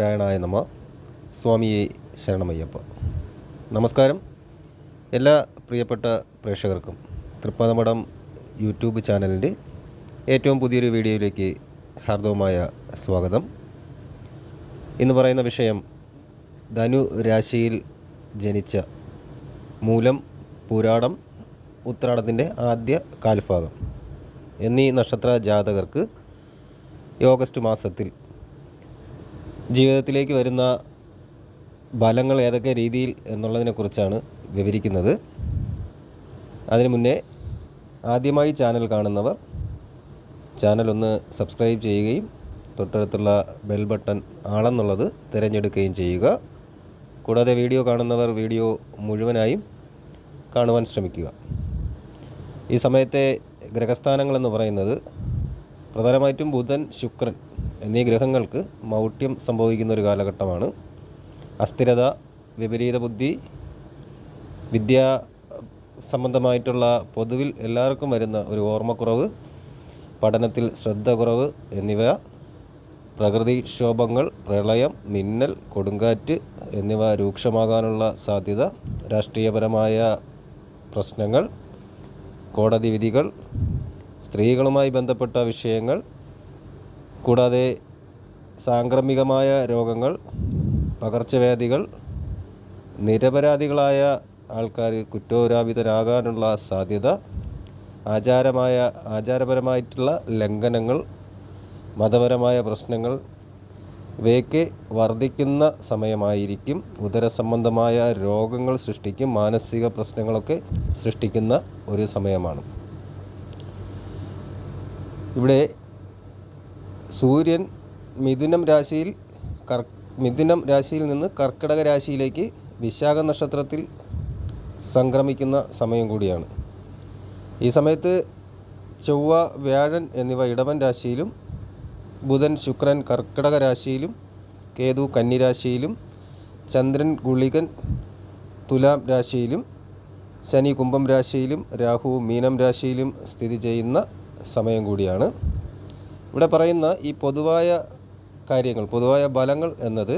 നാരായണായ നമ. സ്വാമിയെ ശരണമയ്യപ്പ. നമസ്കാരം. എല്ലാ പ്രിയപ്പെട്ട പ്രേക്ഷകർക്കും തൃപ്പദമഠം യൂട്യൂബ് ചാനലിൻ്റെ ഏറ്റവും പുതിയൊരു വീഡിയോയിലേക്ക് ഹാർദവമായ സ്വാഗതം. ഇന്ന് പറയുന്ന വിഷയം ധനു രാശിയിൽ ജനിച്ച മൂലം, പൂരാടം, ഉത്രാടത്തിൻ്റെ ആദ്യ കാൽഭാഗം എന്നീ നക്ഷത്ര ജാതകർക്ക് ഈ ഓഗസ്റ്റ് മാസത്തിൽ ജീവിതത്തിലേക്ക് വരുന്ന ഫലങ്ങൾ ഏതൊക്കെ രീതിയിൽ എന്നുള്ളതിനെക്കുറിച്ചാണ് വിവരിക്കുന്നത്. അതിനു മുന്നേ ആദ്യമായി ചാനൽ കാണുന്നവർ ചാനൽ ഒന്ന് സബ്സ്ക്രൈബ് ചെയ്യുകയും തൊട്ടടുത്തുള്ള ബെൽ ബട്ടൺ ആളെന്നുള്ളത് തിരഞ്ഞെടുക്കുകയും ചെയ്യുക. കൂടാതെ വീഡിയോ കാണുന്നവർ വീഡിയോ മുഴുവനായും കാണുവാൻ ശ്രമിക്കുക. ഈ സമയത്തെ ഗ്രഹസ്ഥാനങ്ങളെന്ന് പറയുന്നത് പ്രധാനമായിട്ടും ബുധൻ, ശുക്രൻ എന്നീ ഗ്രഹങ്ങൾക്ക് മൗഢ്യം സംഭവിക്കുന്ന ഒരു കാലഘട്ടമാണ്. അസ്ഥിരത, വിപരീത ബുദ്ധി, വിദ്യാ സംബന്ധമായിട്ടുള്ള പൊതുവിൽ എല്ലാവർക്കും വരുന്ന ഒരു ഓർമ്മക്കുറവ്, പഠനത്തിൽ ശ്രദ്ധ കുറവ് എന്നിവ, പ്രകൃതിക്ഷോഭങ്ങൾ, പ്രളയം, മിന്നൽ, കൊടുങ്കാറ്റ് എന്നിവ രൂക്ഷമാകാനുള്ള സാധ്യത, രാഷ്ട്രീയപരമായ പ്രശ്നങ്ങൾ, കോടതി വിധികൾ, സ്ത്രീകളുമായി ബന്ധപ്പെട്ട വിഷയങ്ങൾ, കൂടാതെ സാംക്രമികമായ രോഗങ്ങൾ, പകർച്ചവ്യാധികൾ, നിരപരാധികളായ ആൾക്കാർ കുറ്റോരാപിതരാകാനുള്ള സാധ്യത, ആചാരപരമായിട്ടുള്ള ലംഘനങ്ങൾ, മതപരമായ പ്രശ്നങ്ങൾ ഇവയൊക്കെ വർദ്ധിക്കുന്ന സമയമായിരിക്കും. ഉദരസംബന്ധമായ രോഗങ്ങൾ സൃഷ്ടിക്കും, മാനസിക പ്രശ്നങ്ങളൊക്കെ സൃഷ്ടിക്കുന്ന ഒരു സമയമാണ്. ഇവിടെ സൂര്യൻ മിഥുനം രാശിയിൽ നിന്ന് കർക്കിടക രാശിയിലേക്ക് വിശാഖ നക്ഷത്രത്തിൽ സംക്രമിക്കുന്ന സമയം കൂടിയാണ്. ഈ സമയത്ത് ചൊവ്വ, വ്യാഴൻ എന്നിവ ഇടവൻ രാശിയിലും, ബുധൻ, ശുക്രൻ കർക്കിടക രാശിയിലും, കേതു കന്നിരാശിയിലും, ചന്ദ്രൻ, ഗുളികൻ തുലാം രാശിയിലും, ശനി കുംഭം രാശിയിലും, രാഹു മീനം രാശിയിലും സ്ഥിതി ചെയ്യുന്ന സമയം കൂടിയാണ്. ഇവിടെ പറയുന്ന ഈ പൊതുവായ കാര്യങ്ങൾ, പൊതുവായ ഫലങ്ങൾ എന്നത്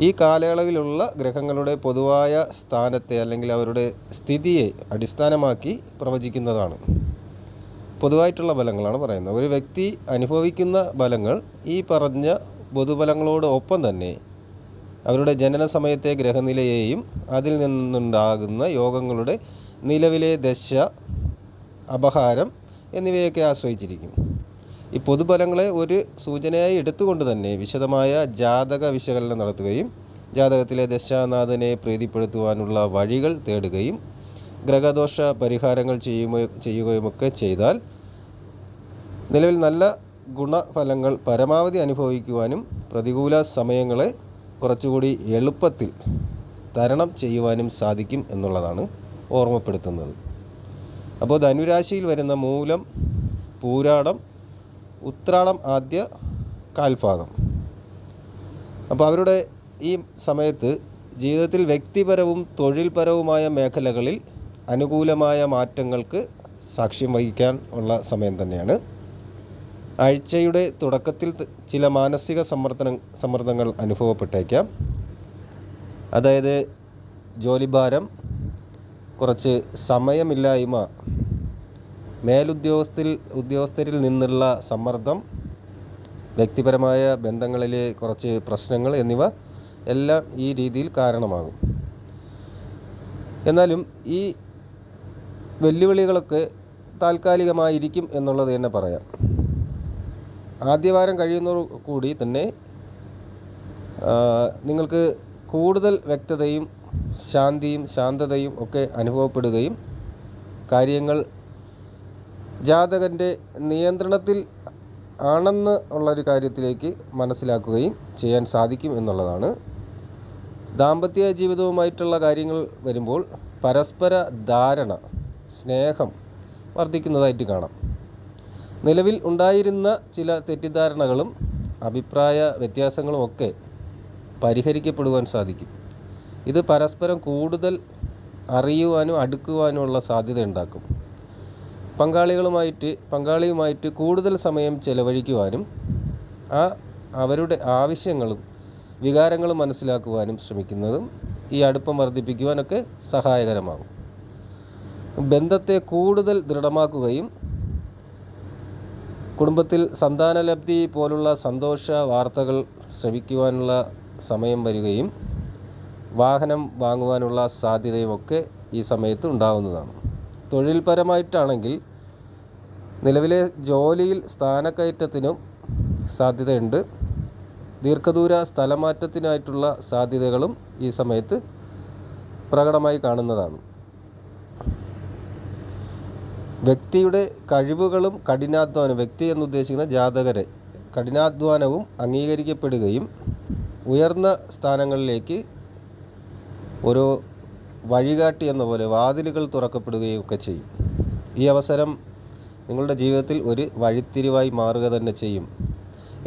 ഈ കാലയളവിലുള്ള ഗ്രഹങ്ങളുടെ പൊതുവായ സ്ഥാനത്തെ അല്ലെങ്കിൽ അവരുടെ സ്ഥിതിയെ അടിസ്ഥാനമാക്കി പ്രവചിക്കുന്നതാണ്. പൊതുവായിട്ടുള്ള ഫലങ്ങളാണ് പറയുന്നത്. ഒരു വ്യക്തി അനുഭവിക്കുന്ന ഫലങ്ങൾ ഈ പറഞ്ഞ പൊതുഫലങ്ങളോട് ഒപ്പം തന്നെ അവരുടെ ജനന സമയത്തെ ഗ്രഹനിലയെയും അതിൽ നിന്നുണ്ടാകുന്ന യോഗങ്ങളുടെ നിലവിലെ ദശ, അപഹാരം എന്നിവയൊക്കെ ആശ്രയിച്ചിരിക്കും. ഈ പൊതുഫലങ്ങളെ ഒരു സൂചനയായി എടുത്തുകൊണ്ട് തന്നെ വിശദമായ ജാതക വിശകലനം നടത്തുകയും ജാതകത്തിലെ ദശാനാഥനെ പ്രീതിപ്പെടുത്തുവാനുള്ള വഴികൾ തേടുകയും ഗ്രഹദോഷ പരിഹാരങ്ങൾ ചെയ്യുകയുമൊക്കെ ചെയ്താൽ നിലവിൽ നല്ല ഗുണഫലങ്ങൾ പരമാവധി അനുഭവിക്കുവാനും പ്രതികൂല സമയങ്ങളെ കുറച്ചുകൂടി എളുപ്പത്തിൽ തരണം ചെയ്യുവാനും സാധിക്കും എന്നുള്ളതാണ് ഓർമ്മപ്പെടുത്തുന്നത്. അപ്പോൾ ധനുരാശിയിൽ വരുന്ന മൂലം, പൂരാടം, ഉത്രാടം ആദ്യ കാൽഭാഗം. അപ്പോൾ അവരുടെ ഈ സമയത്ത് ജീവിതത്തിൽ വ്യക്തിപരവും തൊഴിൽപരവുമായ മേഖലകളിൽ അനുകൂലമായ മാറ്റങ്ങൾക്ക് സാക്ഷ്യം വഹിക്കാൻ ഉള്ള സമയം തന്നെയാണ്. ആഴ്ചയുടെ തുടക്കത്തിൽ ചില മാനസിക സമ്മർദ്ദങ്ങൾ അനുഭവപ്പെട്ടേക്കാം. അതായത് ജോലിഭാരം, കുറച്ച് സമയമില്ലായ്മ, ഉദ്യോഗസ്ഥരിൽ നിന്നുള്ള സമ്മർദ്ദം, വ്യക്തിപരമായ ബന്ധങ്ങളിലെ കുറച്ച് പ്രശ്നങ്ങൾ എന്നിവ എല്ലാം ഈ രീതിയിൽ കാരണമാകും. എന്നാലും ഈ വെല്ലുവിളികളൊക്കെ താൽക്കാലികമായിരിക്കും എന്നുള്ളത് തന്നെ പറയാം. ആദ്യവാരം കഴിയുന്നതോടു കൂടി തന്നെ നിങ്ങൾക്ക് കൂടുതൽ വ്യക്തതയും ശാന്തതയും ഒക്കെ അനുഭവപ്പെടുകയും കാര്യങ്ങൾ ജാതകൻ്റെ നിയന്ത്രണത്തിൽ ആണെന്ന് ഉള്ളൊരു കാര്യത്തിലേക്ക് മനസ്സിലാക്കുകയും ചെയ്യാൻ സാധിക്കും എന്നുള്ളതാണ്. ദാമ്പത്യ ജീവിതവുമായിട്ടുള്ള കാര്യങ്ങൾ വരുമ്പോൾ പരസ്പര ധാരണ, സ്നേഹം വർദ്ധിക്കുന്നതായിട്ട് കാണാം. നിലവിൽ ഉണ്ടായിരുന്ന ചില തെറ്റിദ്ധാരണകളും അഭിപ്രായ വ്യത്യാസങ്ങളും ഒക്കെ പരിഹരിക്കപ്പെടുവാൻ സാധിക്കും. ഇത് പരസ്പരം കൂടുതൽ അറിയുവാനും അടുക്കുവാനുമുള്ള സാധ്യത ഉണ്ടാക്കും. പങ്കാളിയുമായിട്ട് കൂടുതൽ സമയം ചെലവഴിക്കുവാനും ആ അവരുടെ ആവശ്യങ്ങളും വികാരങ്ങളും മനസ്സിലാക്കുവാനും ശ്രമിക്കുന്നതും ഈ അടുപ്പം വർദ്ധിപ്പിക്കുവാനൊക്കെ സഹായകരമാകും. ബന്ധത്തെ കൂടുതൽ ദൃഢമാക്കുകയും കുടുംബത്തിൽ സന്താനലബ്ധി പോലുള്ള സന്തോഷ വാർത്തകൾ ശ്രവിക്കുവാനുള്ള സമയം വരികയും വാഹനം വാങ്ങുവാനുള്ള സാധ്യതയുമൊക്കെ ഈ സമയത്ത് ഉണ്ടാകുന്നതാണ്. തൊഴിൽപരമായിട്ടാണെങ്കിൽ നിലവിലെ ജോലിയിൽ സ്ഥാനക്കയറ്റത്തിനും സാധ്യതയുണ്ട്. ദീർഘദൂര സ്ഥലമാറ്റത്തിനായിട്ടുള്ള സാധ്യതകളും ഈ സമയത്ത് പ്രകടമായി കാണുന്നതാണ്. വ്യക്തിയുടെ കഴിവുകളും കഠിനാധ്വാനവും, വ്യക്തി എന്നുദ്ദേശിക്കുന്ന ജാതകരെ കഠിനാധ്വാനവും അംഗീകരിക്കപ്പെടുകയും ഉയർന്ന സ്ഥാനങ്ങളിലേക്ക് ഓരോ വഴികാട്ടി എന്ന പോലെ വാതിലുകൾ തുറക്കപ്പെടുകയും ഒക്കെ ചെയ്യും. ഈ അവസരം നിങ്ങളുടെ ജീവിതത്തിൽ ഒരു വഴിത്തിരിവായി മാറുക തന്നെ ചെയ്യും.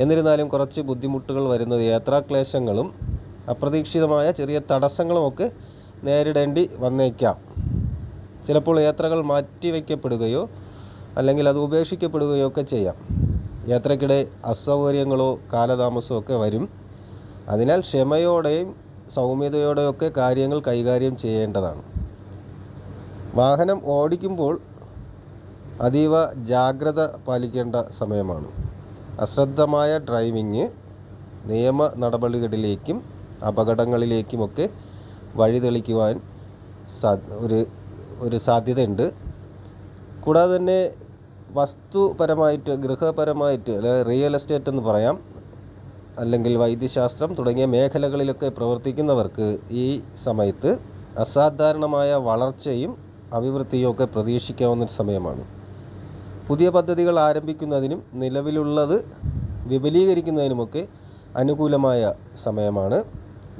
എന്നിരുന്നാലും കുറച്ച് ബുദ്ധിമുട്ടുകൾ വരുന്നത് യാത്രാക്ലേശങ്ങളും അപ്രതീക്ഷിതമായ ചെറിയ തടസ്സങ്ങളുമൊക്കെ നേരിടേണ്ടി വന്നേക്കാം. ചിലപ്പോൾ യാത്രകൾ മാറ്റിവെക്കപ്പെടുകയോ അല്ലെങ്കിൽ അത് ഉപേക്ഷിക്കപ്പെടുകയോ ഒക്കെ ചെയ്യാം. യാത്രയ്ക്കിടെ അസൗകര്യങ്ങളോ കാലതാമസമോ ഒക്കെ വരും. അതിനാൽ ക്ഷമയോടെയും സൗമ്യതയോടെയൊക്കെ കാര്യങ്ങൾ കൈകാര്യം ചെയ്യേണ്ടതാണ്. വാഹനം ഓടിക്കുമ്പോൾ അതീവ ജാഗ്രത പാലിക്കേണ്ട സമയമാണ്. അശ്രദ്ധമായ ഡ്രൈവിങ് നിയമ നടപടികളിലേക്കും അപകടങ്ങളിലേക്കുമൊക്കെ വഴിതെളിക്കുവാൻ ഒരു സാധ്യതയുണ്ട്. കൂടാതെ തന്നെ വസ്തുപരമായിട്ട്, ഗൃഹപരമായിട്ട്, അല്ലെങ്കിൽ റിയൽ എസ്റ്റേറ്റ് എന്ന് പറയാം, അല്ലെങ്കിൽ വൈദ്യശാസ്ത്രം തുടങ്ങിയ മേഖലകളിലൊക്കെ പ്രവർത്തിക്കുന്നവർക്ക് ഈ സമയത്ത് അസാധാരണമായ വളർച്ചയും അഭിവൃദ്ധിയും ഒക്കെ പ്രതീക്ഷിക്കാവുന്ന സമയമാണ്. പുതിയ പദ്ധതികൾ ആരംഭിക്കുന്നതിനും നിലവിലുള്ളത് വിപുലീകരിക്കുന്നതിനുമൊക്കെ അനുകൂലമായ സമയമാണ്.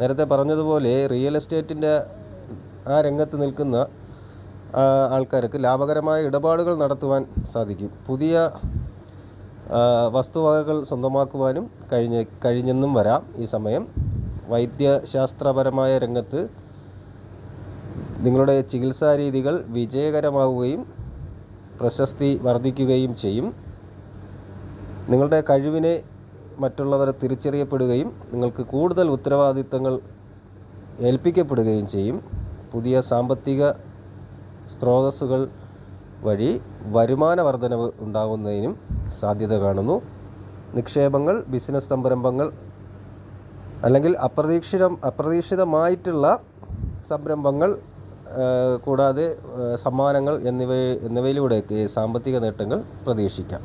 നേരത്തെ പറഞ്ഞതുപോലെ റിയൽ എസ്റ്റേറ്റിൻ്റെ ആ രംഗത്ത് നിൽക്കുന്ന ആൾക്കാർക്ക് ലാഭകരമായ ഇടപാടുകൾ നടത്തുവാൻ സാധിക്കും. പുതിയ വസ്തുവകകൾ സ്വന്തമാക്കുവാനും കഴിഞ്ഞെന്നും വരാം ഈ സമയം. വൈദ്യശാസ്ത്രപരമായ രംഗത്ത് നിങ്ങളുടെ ചികിത്സാ രീതികൾ വിജയകരമാവുകയും പ്രശസ്തി വർദ്ധിക്കുകയും ചെയ്യും. നിങ്ങളുടെ കഴിവിനെ മറ്റുള്ളവർ തിരിച്ചറിയപ്പെടുകയും നിങ്ങൾക്ക് കൂടുതൽ ഉത്തരവാദിത്തങ്ങൾ ഏൽപ്പിക്കപ്പെടുകയും ചെയ്യും. പുതിയ സാമ്പത്തിക സ്രോതസ്സുകൾ വഴി വരുമാന വർധനവ് ഉണ്ടാകുന്നതിനും സാധ്യത കാണുന്നു. നിക്ഷേപങ്ങൾ, ബിസിനസ് സംരംഭങ്ങൾ അല്ലെങ്കിൽ അപ്രതീക്ഷിതമായിട്ടുള്ള സംരംഭങ്ങൾ, കൂടാതെ സമ്മാനങ്ങൾ എന്നിവയിലൂടെയൊക്കെ സാമ്പത്തിക നേട്ടങ്ങൾ പ്രതീക്ഷിക്കാം.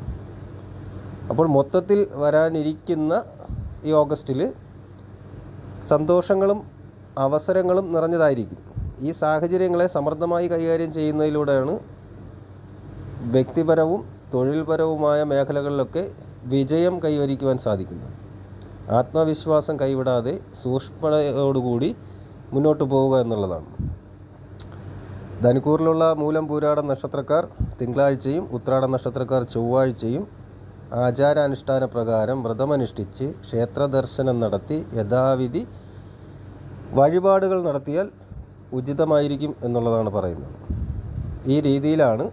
അപ്പോൾ മൊത്തത്തിൽ വരാനിരിക്കുന്ന ഈ ഓഗസ്റ്റിൽ സന്തോഷങ്ങളും അവസരങ്ങളും നിറഞ്ഞതായിരിക്കും. ഈ സാഹചര്യങ്ങളെ സമർത്ഥമായി കൈകാര്യം ചെയ്യുന്നതിലൂടെയാണ് വ്യക്തിപരവും തൊഴിൽപരവുമായ മേഖലകളിലൊക്കെ വിജയം കൈവരിക്കുവാൻ സാധിക്കുന്നത്. ആത്മവിശ്വാസം കൈവിടാതെ സൂക്ഷ്മതയോടുകൂടി മുന്നോട്ട് പോവുക എന്നുള്ളതാണ്. ധനുക്കൂറിലുള്ള മൂലം പൂരാടം നക്ഷത്രക്കാർ തിങ്കളാഴ്ചയും ഉത്രാടം നക്ഷത്രക്കാർ ചൊവ്വാഴ്ചയും ആചാരാനുഷ്ഠാന പ്രകാരം വ്രതമനുഷ്ഠിച്ച് ക്ഷേത്രദർശനം നടത്തി യഥാവിധി വഴിപാടുകൾ നടത്തിയാൽ ഉചിതമായിരിക്കും എന്നുള്ളതാണ് പറയുന്നത്. ഈ രീതിയിലാണ്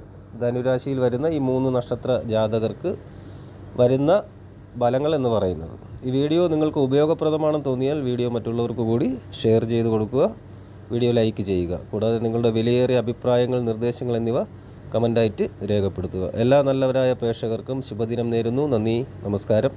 ധനുരാശിയിൽ വരുന്ന ഈ 3 നക്ഷത്ര ജാതകർക്ക് വരുന്ന ഫലങ്ങൾ എന്ന് പറയുന്നത്. ഈ വീഡിയോ നിങ്ങൾക്ക് ഉപയോഗപ്രദമാണെന്ന് തോന്നിയാൽ വീഡിയോ മറ്റുള്ളവർക്ക് കൂടി ഷെയർ ചെയ്ത് കൊടുക്കുക, വീഡിയോ ലൈക്ക് ചെയ്യുക. കൂടാതെ നിങ്ങളുടെ വിലയേറിയ അഭിപ്രായങ്ങൾ, നിർദ്ദേശങ്ങൾ എന്നിവ കമൻ്റായിട്ട് രേഖപ്പെടുത്തുക. എല്ലാ നല്ലവരായ പ്രേക്ഷകർക്കും ശുഭദിനം നേരുന്നു. നന്ദി, നമസ്കാരം.